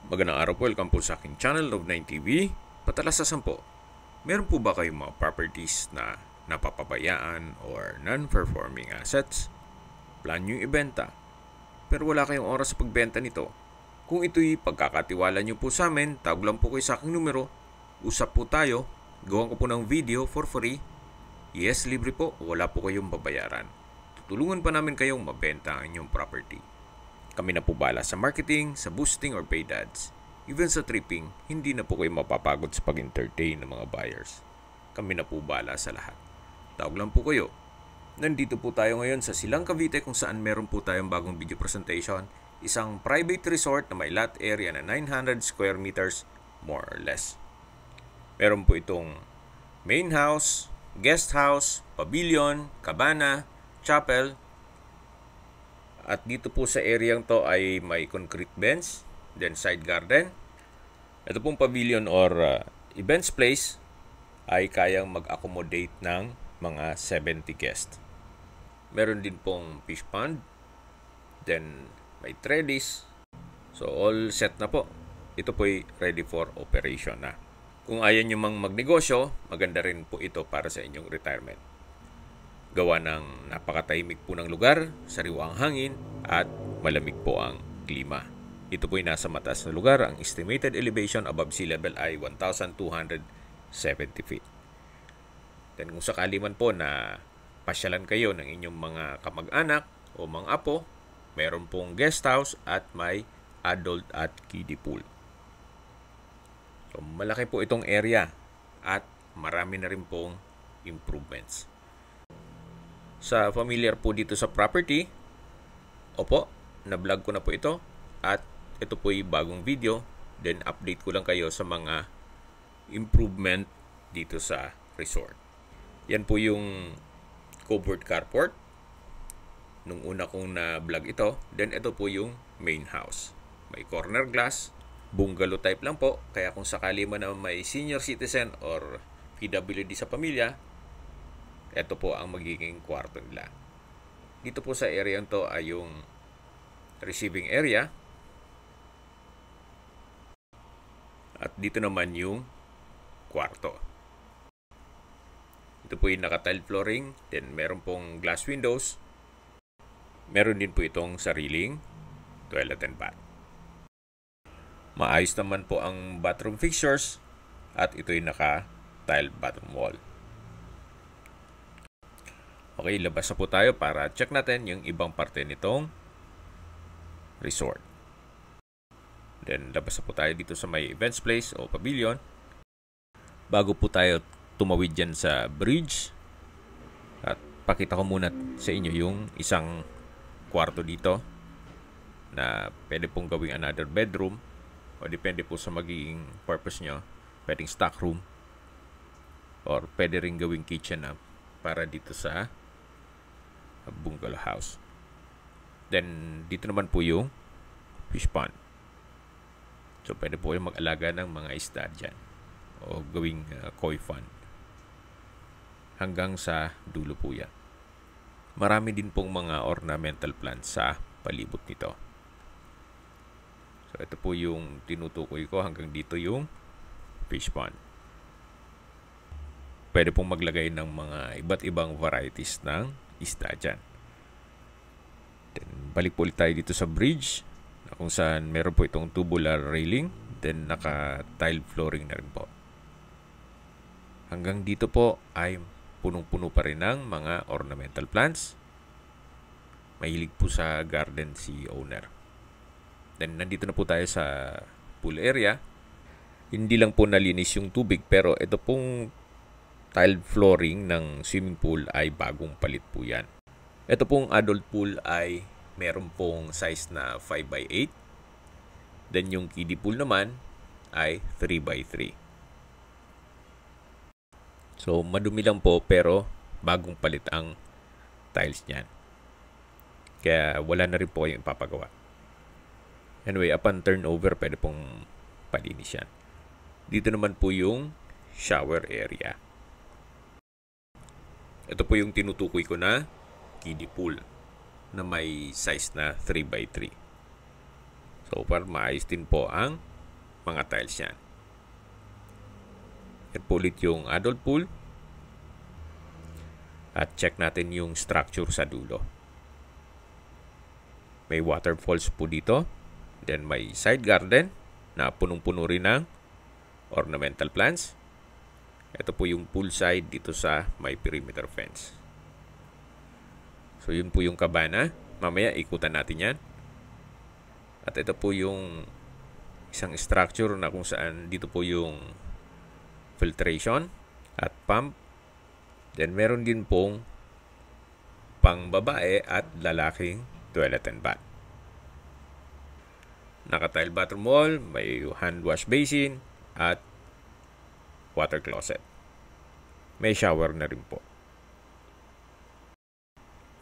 Magandang araw po, welcome po sa aking channel, Love9TV. Patalasasan po, meron po ba kayong mga properties na napapabayaan or non-performing assets? Plan nyo ibenta, pero wala kayong oras sa pagbenta nito. Kung ito'y pagkakatiwala nyo po sa amin, tawag lang po kayo sa aking numero, usap po tayo, gawan ko po ng video for free. Yes, libre po, wala po kayong babayaran. Tutulungan pa namin kayong mabenta ang inyong property. Kami na po bala sa marketing, sa boosting or paid ads. Even sa tripping, hindi na po kayo mapapagod sa pag-entertain ng mga buyers. Kami na po bala sa lahat. Tawag lang po kayo. Nandito po tayo ngayon sa Silang Cavite kung saan meron po tayong bagong video presentation. Isang private resort na may lot area na 900 square meters more or less. Meron po itong main house, guest house, pavilion, cabana, chapel. At dito po sa area to ay may concrete bench, then side garden. Ito pong pavilion or events place ay kayang mag-accommodate ng mga 70 guests. Meron din pong fish pond, then may trellis. So all set na po. Ito po ay ready for operation na. Kung ayaw nyo mang magnegosyo, maganda rin po ito para sa inyong retirement. Gawa ng napakatahimik po ng lugar, sariwa ang hangin, at malamig po ang klima. Ito po ay nasa mataas na lugar. Ang estimated elevation above sea level ay 1,270 feet. Then kung sakali man po na pasyalan kayo ng inyong mga kamag-anak o mga apo, meron pong guest house at may adult at kiddie pool. So malaki po itong area at marami na rin pong improvements. Sa familiar po dito sa property, opo, na-vlog ko na po ito at ito po yung bagong video. Then update ko lang kayo sa mga improvement dito sa resort. Yan po yung covered carport nung una kong na-vlog ito. Then ito po yung main house. May corner glass, bungalow type lang po. Kaya kung sakali man na may senior citizen or PWD sa pamilya, ito po ang magiging kwarto nila. Dito po sa area to ay yung receiving area. At dito naman yung kwarto. Ito po yung naka-tile flooring. Then meron pong glass windows. Meron din po itong sariling toilet and bath. Maayos naman po ang bathroom fixtures. At ito yung naka-tile bathroom wall. Okay, labas na po tayo para check natin yung ibang parte nitong resort. Then, labas na po tayo dito sa may events place o pavilion. Bago po tayo tumawid dyan sa bridge, at pakita ko muna sa inyo yung isang kwarto dito na pwede pong gawing another bedroom o depende po sa magiging purpose nyo. Pwedeng stock room or pwede rin gawing kitchen na para dito sa bungalow house. Then, dito naman po yung fish pond. So, pwede po yung mag-alaga ng mga isda dyan o gawing koi pond. Hanggang sa dulo po yan. Marami din pong mga ornamental plants sa palibot nito. So, ito po yung tinutukoy ko. Hanggang dito yung fish pond. Pwede pong maglagay ng mga iba't ibang varieties ng isda dyan. Then, balik po ulit tayo dito sa bridge na kung saan meron po itong tubular railing. Then, naka-tile flooring na rin po. Hanggang dito po ay punong-puno pa rin ng mga ornamental plants. Mahilig po sa garden si owner. Then, nandito na po tayo sa pool area. Hindi lang po nalinis yung tubig pero ito pong tile flooring ng swimming pool ay bagong palit po yan. Ito pong adult pool ay meron pong size na 5x8. Then yung kiddie pool naman ay 3x3. So madumi lang po pero bagong palit ang tiles niyan. Kaya wala na rin po kayong ipapagawa. Anyway, upon turnover pwede pong palinis yan. Dito naman po yung shower area. Ito po yung tinutukoy ko na kiddie pool na may size na 3x3. So, para maayos din po ang mga tiles yan. At po ulit yung adult pool. At check natin yung structure sa dulo. May waterfalls po dito. Then may side garden na punong-puno rin ng ornamental plants. Ito po yung pool side dito sa may perimeter fence. So yun po yung kabana. Mamaya ikutan natin yan. At ito po yung isang structure na kung saan dito po yung filtration at pump. Then meron din pong pang babae at lalaking toilet and bath. Naka-tile bathroom wall, may hand wash basin at water closet. May shower na rin po.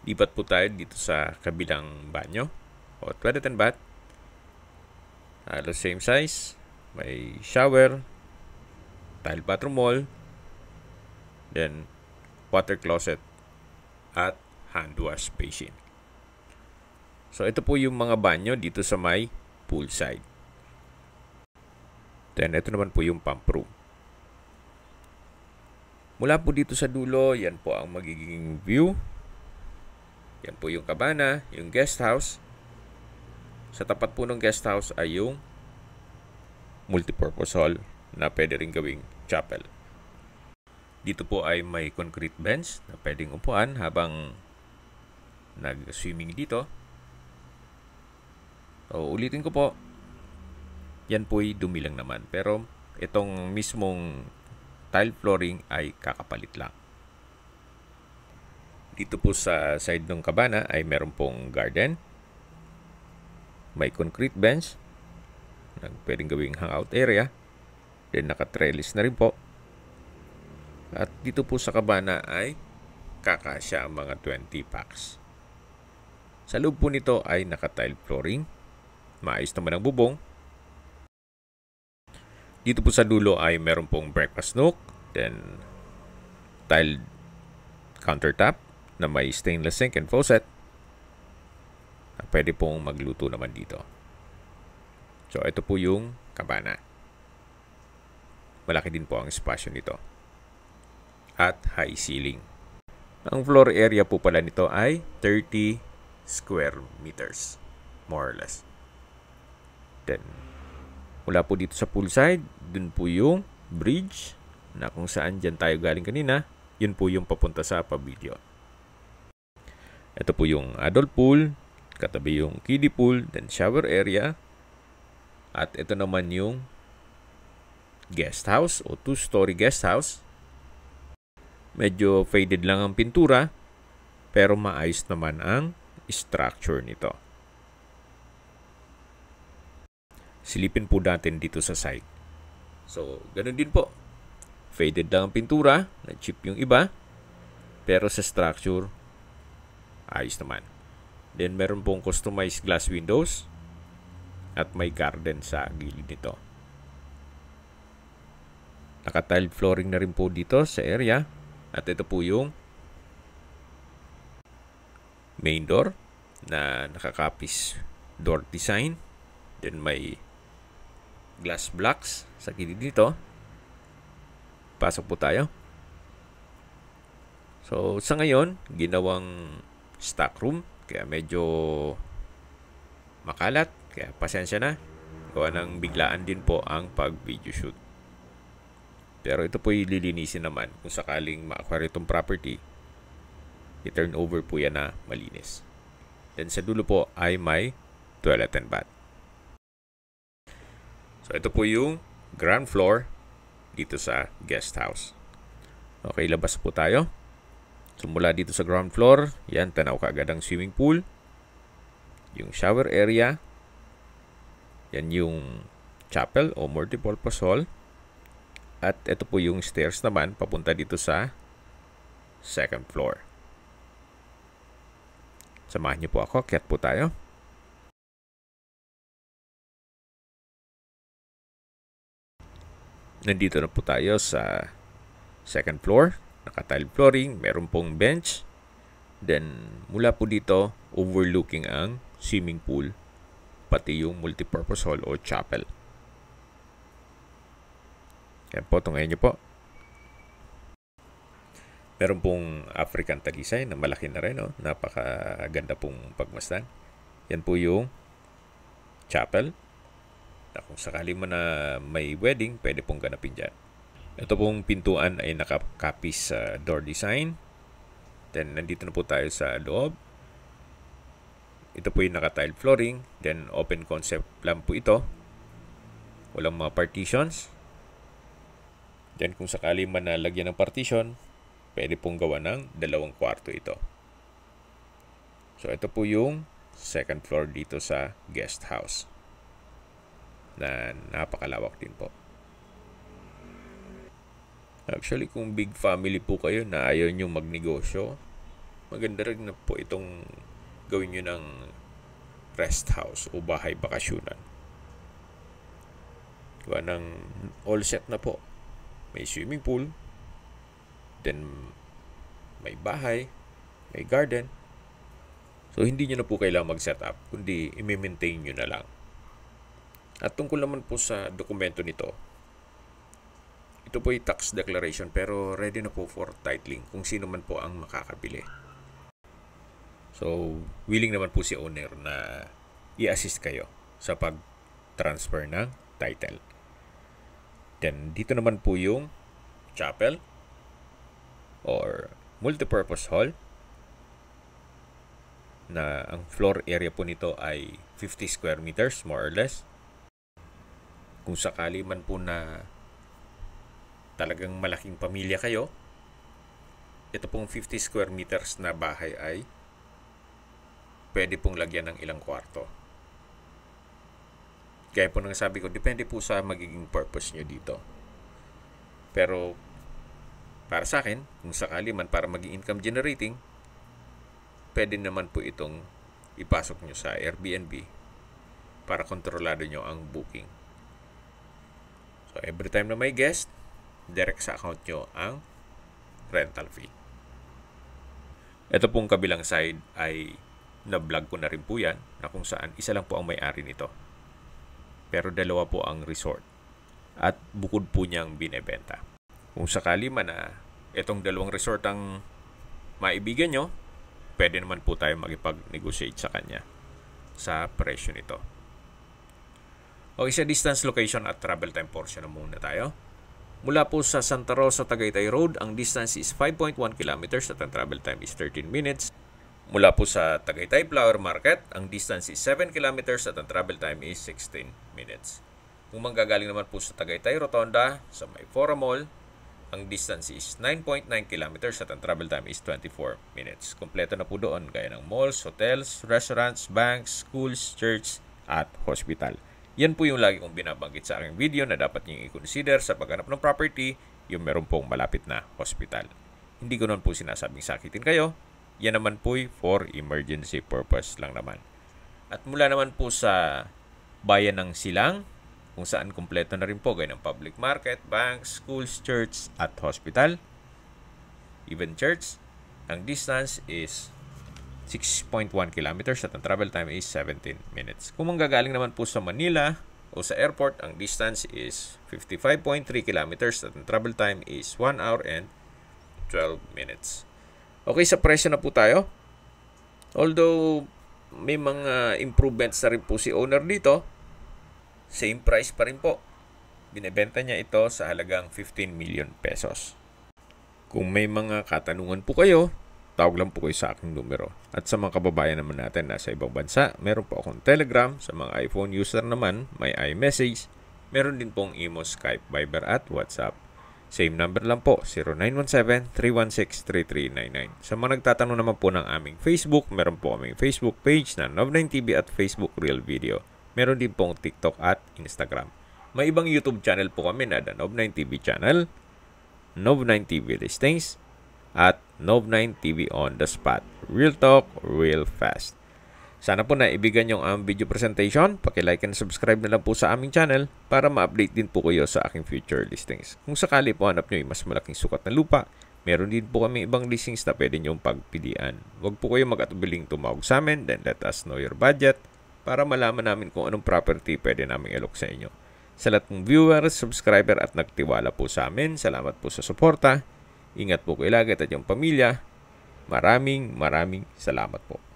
Lipat po tayo dito sa kabilang banyo o toilet and bath. Halos same size. May shower, tile bathroom wall, then water closet at hand wash basin. So ito po yung mga banyo dito sa may poolside. Then ito naman po yung pump room. Mula po dito sa dulo, yan po ang magiging view. Yan po yung kabana, yung guest house. Sa tapat po ng guest house ay yung multipurpose hall na pwede rin gawing chapel. Dito po ay may concrete bench na pwedeng upuan habang nag-swimming dito. So, ulitin ko po, yan po'y dumi lang naman. Pero itong mismong tile flooring ay kakapalit lang. Dito po sa side ng kabana ay meron pong garden. May concrete bench na pwedeng gawing hangout area. Then naka-trellis na rin po. At dito po sa kabana ay kakasya ang mga 20 packs. Sa loob po nito ay naka-tile flooring. Maayos naman ang bubong. Dito po sa dulo ay meron pong breakfast nook. Then tiled countertop na may stainless sink and faucet. Pwede pong magluto naman dito. So ito po yung kabana. Malaki din po ang espasyo nito. At high ceiling. Ang floor area po pala nito ay 30 square meters. More or less. Then, mula po dito sa poolside, dun po yung bridge na kung saan dyan tayo galing kanina. Yun po yung papunta sa pavilion. Ito po yung adult pool, katabi yung kiddie pool, then shower area. At ito naman yung guest house o 2-story guest house. Medyo faded lang ang pintura, pero maayos naman ang structure nito. Silipin po natin dito sa side. So, ganun din po. Faded lang ang pintura, na-chip yung iba, pero sa structure, ayos naman. Then, meron pong customized glass windows at may garden sa gilid nito. Naka-tiled flooring na rin po dito sa area. At ito po yung main door na nakakapis door design. Then may glass blocks sa gilid dito. Pasok po tayo. So, sa ngayon, ginawang stock room. Kaya medyo makalat. Kaya pasensya na. Gawa ng biglaan din po ang pag-video shoot. Pero ito po ililinisin naman kung sakaling ma-acquire itong property. I-turn over po yan na malinis. Then sa dulo po ay may toilet and bath. So ito po yung ground floor dito sa guest house. Okay, labas po tayo. So mula dito sa ground floor, yan, tanaw kaagad ang swimming pool. Yung shower area. Yan yung chapel o multipurpose hall. At ito po yung stairs naman papunta dito sa second floor. Samahan niyo po ako. Akyat po tayo. Nandito na po tayo sa second floor. Naka-tile flooring. Meron pong bench. Then, mula po dito, overlooking ang swimming pool. Pati yung multipurpose hall o chapel. Yan po, tungayin nyo po. Meron pong African talisay na malaki na rin. Oh. Napakaganda pong pagmasdan. Yan po yung chapel. Na kung sakali mo na may wedding, pwede pong ganapin dyan. Ito pong pintuan ay nakakapis sa door design. Then, nandito na po tayo sa loob. Ito po yung naka-tile flooring. Then, open concept lang po ito. Walang mga partitions. Then, kung sakali man na lagyan ng partition, pwede pong gawa ng 2 kwarto ito. So, ito po yung second floor dito sa guest house. Na napakalawak din po. Actually, kung big family po kayo na ayaw nyo magnegosyo, maganda rin na po itong gawin nyo ng rest house o bahay bakasyonan. Gawa ng all set na po. May swimming pool, then may bahay, may garden. So, hindi nyo na po kailangan mag-set up, kundi i-maintain nyo na lang. At tungkol naman po sa dokumento nito, ito po yung tax declaration pero ready na po for titling kung sino man po ang makakabili. So, willing naman po si owner na i-assist kayo sa pag-transfer ng title. Then, dito naman po yung chapel or multipurpose hall na ang floor area po nito ay 50 square meters more or less. Kung sakali man po na talagang malaking pamilya kayo, ito pong 50 square meters na bahay ay pwede pong lagyan ng ilang kwarto. Kaya po nang sabi ko, depende po sa magiging purpose nyo dito. Pero para sa akin, kung sakali man para maging income generating, pwede naman po itong ipasok nyo sa Airbnb para kontrolado nyo ang booking. So, every time na may guest, direct sa account nyo ang rental fee. Ito pong kabilang side ay na-vlog ko na rin po yan na kung saan isa lang po ang may-ari nito. Pero 2 po ang resort. At bukod po niyang binebenta. Kung sakali man na itong 2 resort ang maibigan nyo, pwede naman po tayo makipag-negotiate sa kanya sa presyo nito. Okay, sa distance, location at travel time portion na muna tayo. Mula po sa Santa Rosa, Tagaytay Road, ang distance is 5.1 kilometers at ang travel time is 13 minutes. Mula po sa Tagaytay Flower Market, ang distance is 7 kilometers at ang travel time is 16 minutes. Kung manggagaling naman po sa Tagaytay Rotonda, sa may Fora Mall, ang distance is 9.9 kilometers at ang travel time is 24 minutes. Kompleto na po doon gaya ng malls, hotels, restaurants, banks, schools, church at hospital. Yan po yung lagi kong binabanggit sa aking video na dapat niyong i-consider sa paghanap ng property, yung meron pong malapit na hospital. Hindi ko naman po sinasabing sakitin kayo. Yan naman po for emergency purpose lang naman. At mula naman po sa bayan ng Silang, kung saan kumpleto na rin po gaya ng public market, banks, schools, church at hospital. Even church, ang distance is 6.1 kilometers at ang travel time is 17 minutes. Kung manggagaling naman po sa Manila o sa airport, ang distance is 55.3 kilometers at ang travel time is 1 hour and 12 minutes. Okay, sa presyo na po tayo. Although may mga improvements na rin po si owner dito, same price pa rin po. Binebenta niya ito sa halagang 15 million pesos. Kung may mga katanungan po kayo, tawag lang po kayo sa aking numero. At sa mga kababayan naman natin nasa ibang bansa, meron po akong Telegram. Sa mga iPhone user naman, may iMessage. Meron din pong Imo, Skype, Viber at WhatsApp. Same number lang po, 0917-316-3399. Sa mga nagtatanong naman po ng aming Facebook, meron po kaming Facebook page na Nov9TV at Facebook Real Video. Meron din pong TikTok at Instagram. May ibang YouTube channel po kami na The Nov9TV Channel, Nov9TV Listings, at Nov9TV On The Spot. Real talk, real fast. Sana po na ibigan yung video presentation. Paki-like and subscribe na lang po sa aming channel para ma-update din po kayo sa aking future listings. Kung sakali po hanap nyo yung mas malaking sukat na lupa, meron din po kami ibang listings na pwede nyong pagpilian. Huwag po kayo mag-atubiling tumawag sa amin, then let us know your budget para malaman namin kung anong property pwede namin ilok sa inyo. Sa lahat ng viewers, subscriber at nagtiwala po sa amin, salamat po sa suporta. Ingat po kayo lagi at yung pamilya. Maraming salamat po.